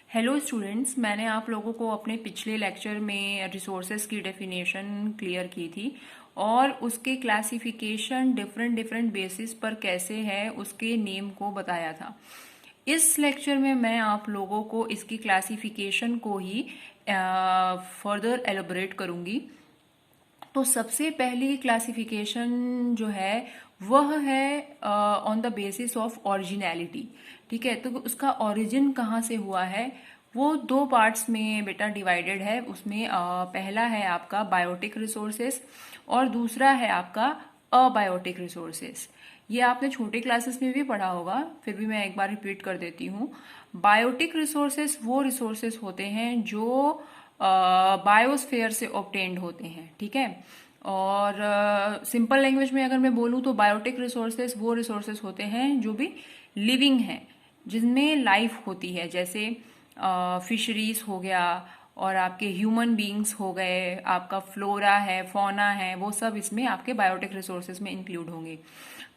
Hello students, मैंने आप लोगों को अपने पिछले लेक्चर में रिसोर्सेज की डेफिनेशन क्लियर की थी और उसके क्लासिफिकेशन डिफरेंट डिफरेंट बेसिस पर कैसे है उसके नेम को बताया था। इस लेक्चर में मैं आप लोगों को इसकी क्लासिफिकेशन को ही फर्दर एलोबरेट करूंगी। तो सबसे पहली क्लासिफिकेशन जो है वह है on the basis of originality. ठीक है, तो उसका ओरिजिन कहाँ से हुआ है वो दो पार्ट्स में बेटा डिवाइडेड है। उसमें पहला है आपका बायोटिक रिसोर्सेस और दूसरा है आपका अबायोटिक रिसोर्सेस। ये आपने छोटे क्लासेस में भी पढ़ा होगा, फिर भी मैं एक बार रिपीट कर देती हूँ। बायोटिक रिसोर्सेस वो रिसोर्सेस होते हैं जो बायोस्फेयर से ऑब्टेन्ड होते हैं। ठीक है, और सिंपल लैंग्वेज में अगर मैं बोलूँ तो बायोटिक रिसोर्सेस वो रिसोर्सेस होते हैं जो भी लिविंग हैं, जिनमें लाइफ होती है, जैसे फिशरीज हो गया और आपके ह्यूमन बीइंग्स हो गए, आपका फ्लोरा है, फौना है, वो सब इसमें आपके बायोटिक रिसोर्सेज में इंक्लूड होंगे।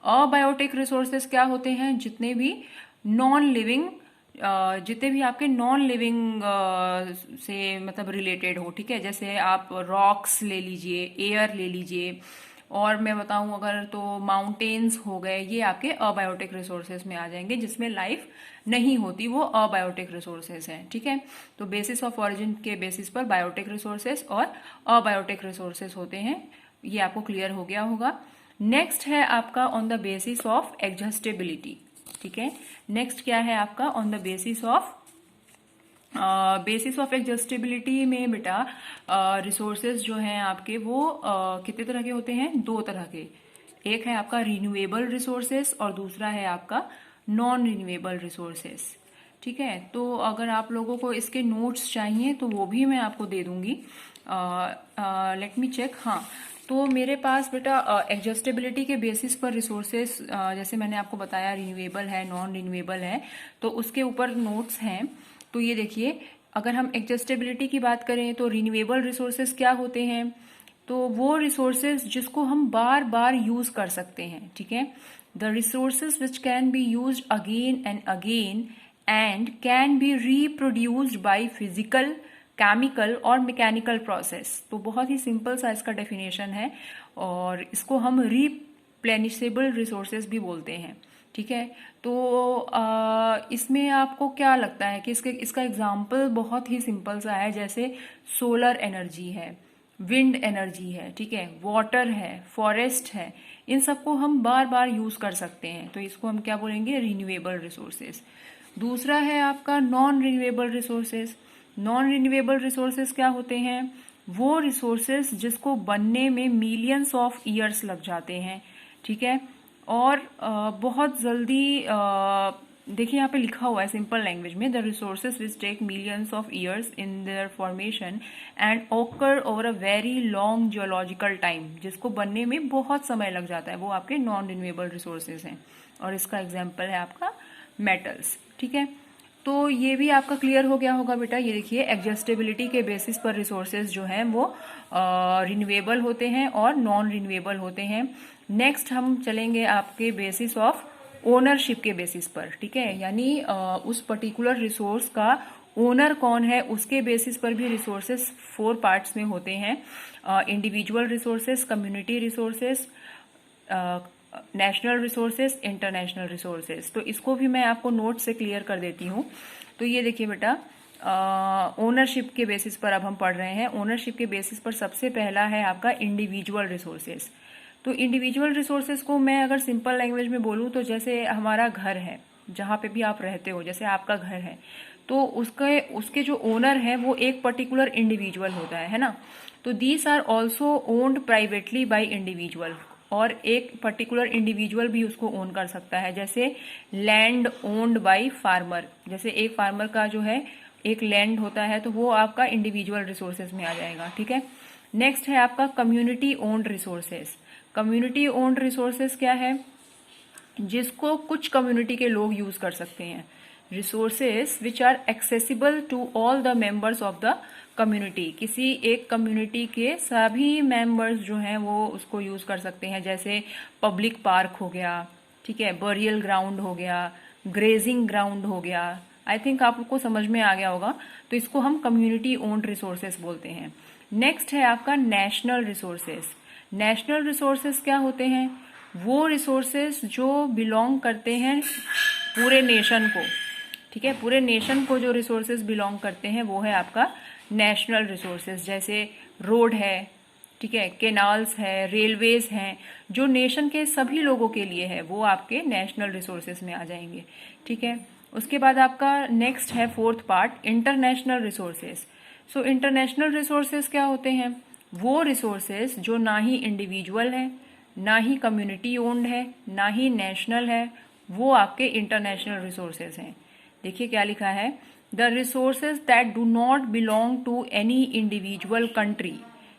अबायोटिक रिसोर्सेज क्या होते हैं? जितने भी नॉन लिविंग जितने भी आपके नॉन लिविंग से मतलब रिलेटेड हो। ठीक है, जैसे आप रॉक्स ले लीजिए, एयर ले लीजिए, और मैं बताऊं अगर तो माउंटेन्स हो गए, ये आपके अबायोटिक रिसोर्सेज में आ जाएंगे, जिसमें लाइफ नहीं होती, वो अबायोटिक रिसोर्सेज हैं। ठीक है, तो बेसिस ऑफ ओरिजिन के बेसिस पर बायोटिक रिसोर्सेज और अबायोटिक रिसोर्सेज होते हैं। ये आपको क्लियर हो गया होगा। नेक्स्ट है आपका on the basis of adjustability. ठीक है, नेक्स्ट क्या है आपका on the basis of adjustability में बेटा रिसोर्सेज जो हैं आपके वो कितने तरह के होते हैं? दो तरह के। एक है आपका रिन्यूएबल रिसोर्सेज और दूसरा है आपका नॉन रिन्यूएबल रिसोर्सेज। ठीक है, तो अगर आप लोगों को इसके नोट्स चाहिए तो वो भी मैं आपको दे दूंगी। Let me check. हाँ, तो मेरे पास बेटा एडजस्टेबिलिटी के बेसिस पर रिसोर्सेस, जैसे मैंने आपको बताया रिन्यूएबल है, नॉन रिन्यूएबल है, तो उसके ऊपर नोट्स हैं। तो ये देखिए, अगर हम एडजस्टेबिलिटी की बात करें तो रिन्यूएबल रिसोर्सेज क्या होते हैं? तो वो रिसोर्सेज जिसको हम बार बार यूज कर सकते हैं। ठीक है, the resources which can be use again and again and can be reproduced by physical, chemical और मैकेनिकल प्रोसेस। तो बहुत ही सिंपल सा इसका डेफिनेशन है और इसको हम रिप्लेनिशेबल रिसोर्सेज भी बोलते हैं। ठीक है, तो इसमें आपको क्या लगता है कि इसका एग्जाम्पल बहुत ही सिंपल सा है, जैसे सोलर एनर्जी है, विंड एनर्जी है, ठीक है, वाटर है, फॉरेस्ट है, इन सबको हम बार बार यूज कर सकते हैं, तो इसको हम क्या बोलेंगे? Renewable resources. दूसरा है आपका non renewable resources. Non renewable resources क्या होते हैं? वो रिसोर्सेज जिसको बनने में मिलियंस ऑफ ईयर्स लग जाते हैं। ठीक है, और बहुत जल्दी देखिए यहाँ पे लिखा हुआ है सिंपल लैंग्वेज में, the resources which take millions of years in their formation and occur over a very long geological time. जिसको बनने में बहुत समय लग जाता है, वो आपके नॉन रिन्यूएबल रिसोर्सेज हैं, और इसका एग्जाम्पल है आपका मेटल्स। ठीक है, तो ये भी आपका क्लियर हो गया होगा बेटा। ये देखिए, एडजस्टेबिलिटी के बेसिस पर रिसोर्सेज जो हैं वो रिन्यूएबल होते हैं और नॉन रिन्यूएबल होते हैं। नेक्स्ट हम चलेंगे आपके बेसिस ऑफ ओनरशिप के बेसिस पर। ठीक है, यानी उस पर्टिकुलर रिसोर्स का ओनर कौन है उसके बेसिस पर भी रिसोर्सेज 4 पार्ट्स में होते हैं। Individual resources, community resources, national resources, international resources. तो इसको भी मैं आपको नोट से क्लियर कर देती हूँ। तो ये देखिए बेटा, ओनरशिप के बेसिस पर अब हम पढ़ रहे हैं। ओनरशिप के बेसिस पर सबसे पहला है आपका इंडिविजुअल रिसोर्सेज। तो इंडिविजुअल रिसोर्सेज को मैं अगर सिंपल लैंग्वेज में बोलूँ तो जैसे हमारा घर है, जहाँ पे भी आप रहते हो, जैसे आपका घर है, तो उसके जो ओनर है वो एक पर्टिकुलर इंडिविजुअल होता है ना। तो these are also owned privately by individual, और एक पर्टिकुलर इंडिविजुअल भी उसको ओन कर सकता है। जैसे लैंड ओन्ड बाई फार्मर, जैसे एक फार्मर का जो है एक लैंड होता है, तो वो आपका इंडिविजुअल रिसोर्सेज में आ जाएगा। ठीक है, नेक्स्ट है आपका community owned resources. Community owned resources क्या है? जिसको कुछ कम्युनिटी के लोग यूज कर सकते हैं। Resources which are accessible to all the members of the community. किसी एक कम्युनिटी के सभी मेंबर्स जो हैं वो उसको यूज कर सकते हैं। जैसे पब्लिक पार्क हो गया, ठीक है, बरियल ग्राउंड हो गया, ग्रेजिंग ग्राउंड हो गया, आई थिंक आपको समझ में आ गया होगा। तो इसको हम कम्युनिटी ओन्ड रिसोर्सेस बोलते हैं। नेक्स्ट है आपका नेशनल रिसोर्सेस। नेशनल रिसोर्सेस क्या होते हैं? वो रिसोर्सेस जो बिलोंग करते हैं पूरे नेशन को, ठीक है, पूरे नेशन को जो रिसोर्सेज बिलोंग करते हैं वो है आपका नेशनल रिसोर्सेज। जैसे रोड है, ठीक है, केनाल्स है, रेलवेज हैं, जो नेशन के सभी लोगों के लिए है, वो आपके नेशनल रिसोर्सेज में आ जाएंगे, ठीक है। उसके बाद आपका नेक्स्ट है fourth part, international resources. So international resources क्या होते हैं? वो रिसोर्सेज जो ना ही इंडिविजुअल है, ना ही कम्युनिटी ओन्ड है, ना ही नेशनल है, वो आपके इंटरनेशनल रिसोर्सेज हैं। देखिए क्या लिखा है, the resources that do not belong to any individual country,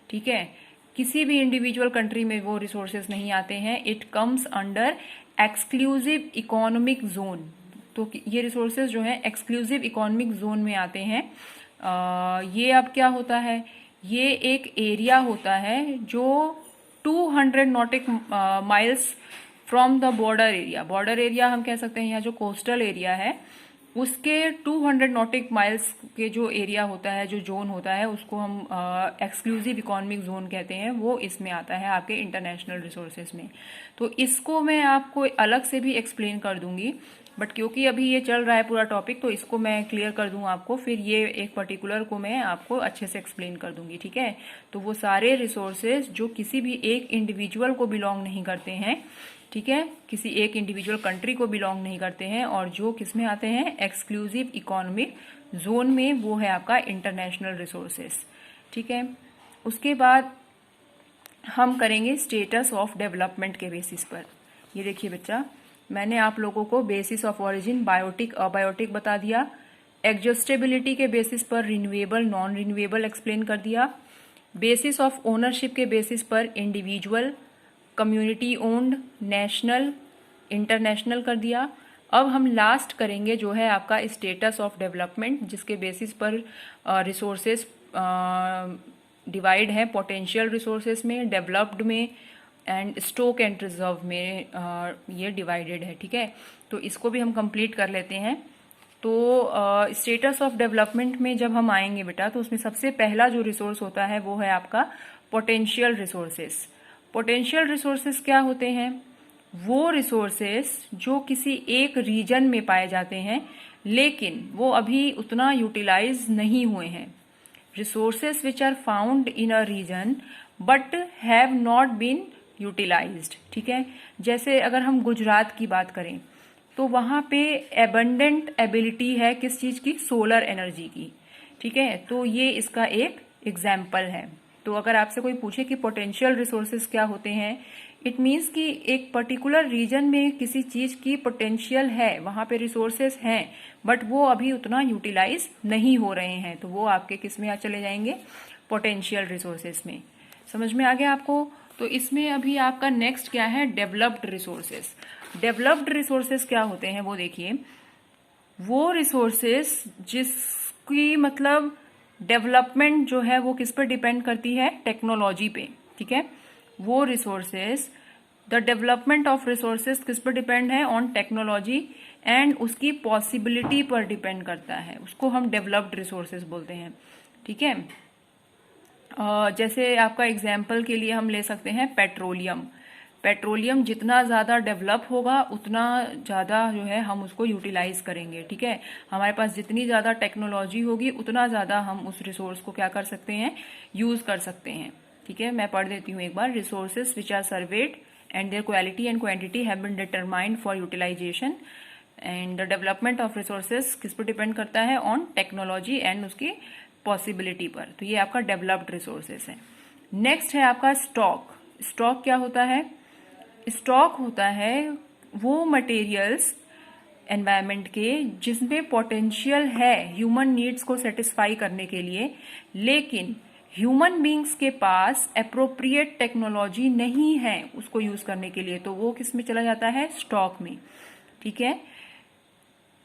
ठीक है, किसी भी इंडिविजुअल कंट्री में वो रिसोर्सेज नहीं आते हैं। It comes under exclusive economic zone. तो ये रिसोर्सेज जो है एक्सक्लूसिव इकोनॉमिक जोन में आते हैं। ये अब क्या होता है, ये एक एरिया होता है जो 200 nautical miles from the border area, border area हम कह सकते हैं, यहाँ जो कोस्टल एरिया है उसके 200 नॉटिक माइल्स के जो एरिया होता है, जो जोन होता है, उसको हम एक्सक्लूसिव इकोनॉमिक जोन कहते हैं। वो इसमें आता है आपके इंटरनेशनल रिसोर्सेज में। तो इसको मैं आपको अलग से भी एक्सप्लेन कर दूंगी, बट क्योंकि अभी ये चल रहा है पूरा टॉपिक, तो इसको मैं क्लियर कर दूं आपको, फिर ये एक पर्टिकुलर को मैं आपको अच्छे से एक्सप्लेन कर दूंगी, ठीक है। तो वो सारे रिसोर्सेज जो किसी भी एक इंडिविजुअल को बिलोंग नहीं करते हैं, ठीक है, किसी एक इंडिविजुअल कंट्री को बिलोंग नहीं करते हैं, और जो किस में आते हैं, एक्सक्लूसिव इकोनॉमिक जोन में, वो है आपका इंटरनेशनल रिसोर्सेज, ठीक है। उसके बाद हम करेंगे स्टेटस ऑफ डेवलपमेंट के बेसिस पर। ये देखिए बच्चा, मैंने आप लोगों को basis of origin, biotic, abiotic बता दिया, एडजस्टेबिलिटी के बेसिस पर रिन्यूएबल, नॉन रिन्यूएबल एक्सप्लेन कर दिया, बेसिस ऑफ ओनरशिप के बेसिस पर individual, community owned, national, international कर दिया। अब हम लास्ट करेंगे जो है आपका स्टेटस ऑफ डेवलपमेंट, जिसके बेसिस पर रिसोर्सेस डिवाइड है पोटेंशियल रिसोर्सेस में, डेवलप्ड में एंड स्टॉक एंड रिजर्व में ये डिवाइडेड है, ठीक है। तो इसको भी हम कंप्लीट कर लेते हैं। तो स्टेटस ऑफ डेवलपमेंट में जब हम आएंगे बेटा, तो उसमें सबसे पहला जो रिसोर्स होता है वो है आपका पोटेंशियल रिसोर्सेस। पोटेंशियल रिसोर्सेस क्या होते हैं? वो रिसोर्सेस जो किसी एक रीजन में पाए जाते हैं लेकिन वो अभी उतना यूटिलाइज नहीं हुए हैं। Resources which are found in a region but have not been utilised, ठीक है। जैसे अगर हम गुजरात की बात करें तो वहां पे एबंडेंट एबिलिटी है किस चीज की? सोलर एनर्जी की, ठीक है। तो ये इसका एक एग्जाम्पल है। तो अगर आपसे कोई पूछे कि पोटेंशियल रिसोर्सेज क्या होते हैं, इट मीन्स कि एक पर्टिकुलर रीजन में किसी चीज की पोटेंशियल है, वहां पे रिसोर्सेज हैं बट वो अभी उतना यूटिलाइज नहीं हो रहे हैं, तो वो आपके किस में चले जाएंगे? पोटेंशियल रिसोर्सेज में। समझ में आ गया आपको? तो इसमें अभी आपका नेक्स्ट क्या है? Developed resources. डेवलप्ड रिसोर्सेज क्या होते हैं वो देखिए, वो रिसोर्सेज जिसकी मतलब डेवलपमेंट जो है वो किस पर डिपेंड करती है? टेक्नोलॉजी पे, ठीक है। वो resources, the development of resources किस पर डिपेंड है? ऑन टेक्नोलॉजी, एंड उसकी पॉसिबिलिटी पर डिपेंड करता है, उसको हम डेवलप्ड रिसोर्सेज बोलते हैं, ठीक है। जैसे आपका एग्जाम्पल के लिए हम ले सकते हैं पेट्रोलियम। पेट्रोलियम जितना ज़्यादा डेवलप होगा उतना ज़्यादा जो है हम उसको यूटिलाइज करेंगे, ठीक है। हमारे पास जितनी ज़्यादा टेक्नोलॉजी होगी उतना ज़्यादा हम उस रिसोर्स को क्या कर सकते हैं? यूज़ कर सकते हैं, ठीक है। मैं पढ़ देती हूँ एक बार। Resources which are surveyed and their quality and quantity have been determined for utilisation, and the development of resources किस पर डिपेंड करता है? ऑन टेक्नोलॉजी एंड उसकी पॉसिबिलिटी पर। तो ये आपका डेवलप्ड रिसोर्सेज है। नेक्स्ट है आपका स्टॉक। स्टॉक क्या होता है? स्टॉक होता है वो मटेरियल्स एनवायरनमेंट के जिसमें पोटेंशियल है ह्यूमन नीड्स को सेटिस्फाई करने के लिए, लेकिन ह्यूमन बींग्स के पास अप्रोप्रिएट टेक्नोलॉजी नहीं है उसको यूज करने के लिए, तो वो किस में चला जाता है? स्टॉक में, ठीक है।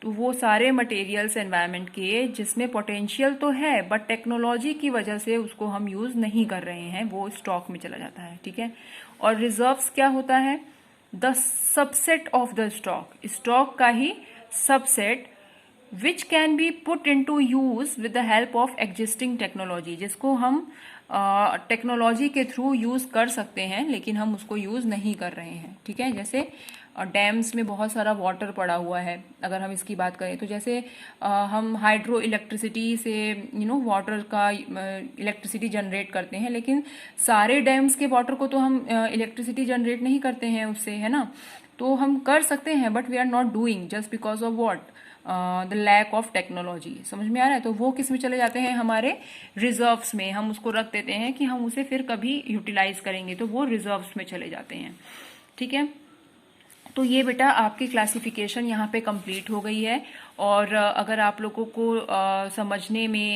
तो वो सारे मटेरियल्स एनवायरनमेंट के जिसमें पोटेंशियल तो है बट टेक्नोलॉजी की वजह से उसको हम यूज नहीं कर रहे हैं, वो स्टॉक में चला जाता है, ठीक है। और रिजर्व्स क्या होता है? The subset of the stock. Stock का ही subset which can be put into use with the help of existing technology, जिसको हम टेक्नोलॉजी के थ्रू यूज कर सकते हैं लेकिन हम उसको यूज नहीं कर रहे हैं। ठीक है, जैसे डैम्स में बहुत सारा वाटर पड़ा हुआ है, अगर हम इसकी बात करें तो जैसे हम हाइड्रो इलेक्ट्रिसिटी से वाटर का इलेक्ट्रिसिटी जनरेट करते हैं, लेकिन सारे डैम्स के वाटर को तो हम इलेक्ट्रिसिटी जनरेट नहीं करते हैं उससे, है ना। तो हम कर सकते हैं but we are not doing just because of what, the lack of technology. समझ में आ रहा है? तो वो किस में चले जाते हैं, हमारे रिजर्व्स में। हम उसको रख देते हैं कि हम उसे फिर कभी यूटिलाइज करेंगे, तो वो रिजर्व्स में चले जाते हैं। ठीक है, तो ये बेटा आपकी क्लासिफिकेशन यहाँ पे कंप्लीट हो गई है। और अगर आप लोगों को समझने में